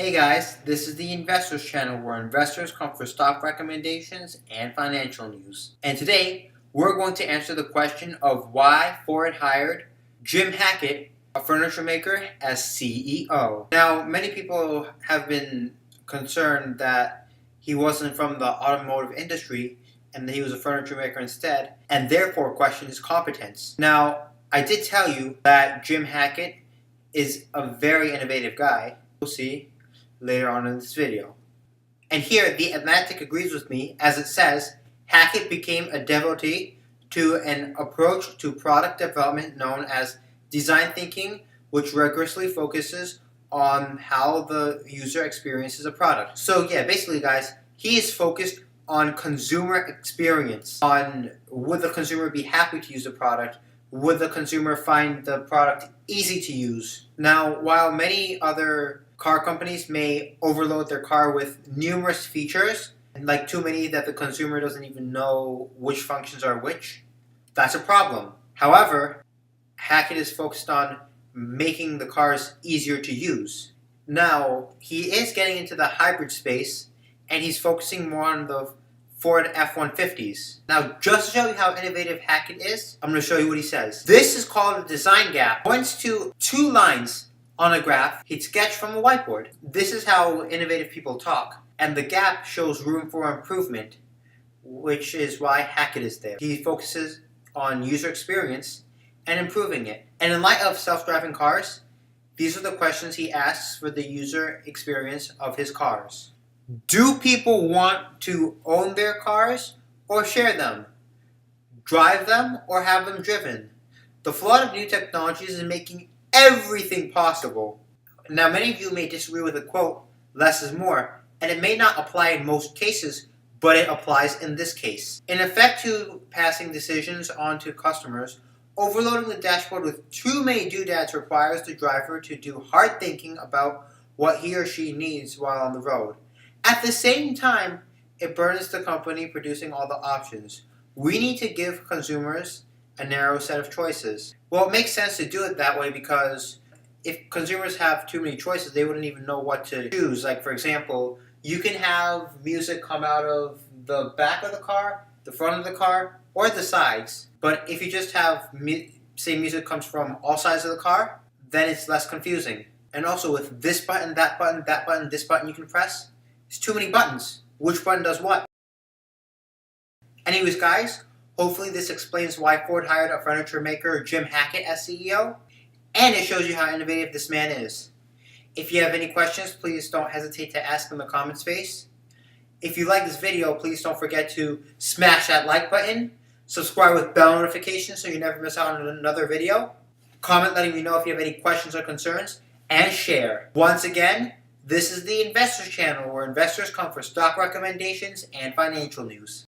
Hey guys, this is the Investors channel where investors come for stock recommendations and financial news. And today, we're going to answer the question of why Ford hired Jim Hackett, a furniture maker, as CEO. Now, many people have been concerned that he wasn't from the automotive industry and that he was a furniture maker instead, and therefore question his competence. Now, I did tell you that Jim Hackett is a very innovative guy. We'll see later on in this video. And here, The Atlantic agrees with me as it says, Hackett became a devotee to an approach to product development known as design thinking, which rigorously focuses on how the user experiences a product. So yeah, basically guys, he is focused on consumer experience, on would the consumer be happy to use the product, would the consumer find the product easy to use. Now, while many other car companies may overload their car with numerous features, like too many that the consumer doesn't even know which functions are which, that's a problem. However, Hackett is focused on making the cars easier to use. Now, he is getting into the hybrid space, and he's focusing more on the Ford F-150s. Now, just to show you how innovative Hackett is, I'm going to show you what he says. This is called a design gap. Points to two lines on a graph he'd sketched from a whiteboard. This is how innovative people talk. And the gap shows room for improvement, which is why Hackett is there. He focuses on user experience and improving it. And in light of self-driving cars, these are the questions he asks for the user experience of his cars. Do people want to own their cars or share them? Drive them or have them driven? The flood of new technologies is making everything possible. Now, many of you may disagree with the quote, less is more, and it may not apply in most cases, but it applies in this case. In effect to passing decisions on to customers, overloading the dashboard with too many doodads requires the driver to do hard thinking about what he or she needs while on the road. At the same time, it burdens the company producing all the options. We need to give consumers a narrow set of choices. Well, it makes sense to do it that way because if consumers have too many choices, they wouldn't even know what to choose. Like, for example, you can have music come out of the back of the car, the front of the car, or the sides. But if you just have, say, music comes from all sides of the car, then it's less confusing. And also with this button, that button, that button, this button you can press, it's too many buttons. Which button does what? Anyways, guys, hopefully this explains why Ford hired a furniture maker, Jim Hackett, as CEO, and it shows you how innovative this man is. If you have any questions, please don't hesitate to ask in the comments space. If you like this video, please don't forget to smash that like button, subscribe with bell notifications so you never miss out on another video, comment letting me know if you have any questions or concerns, and share. Once again, this is the Investors channel where investors come for stock recommendations and financial news.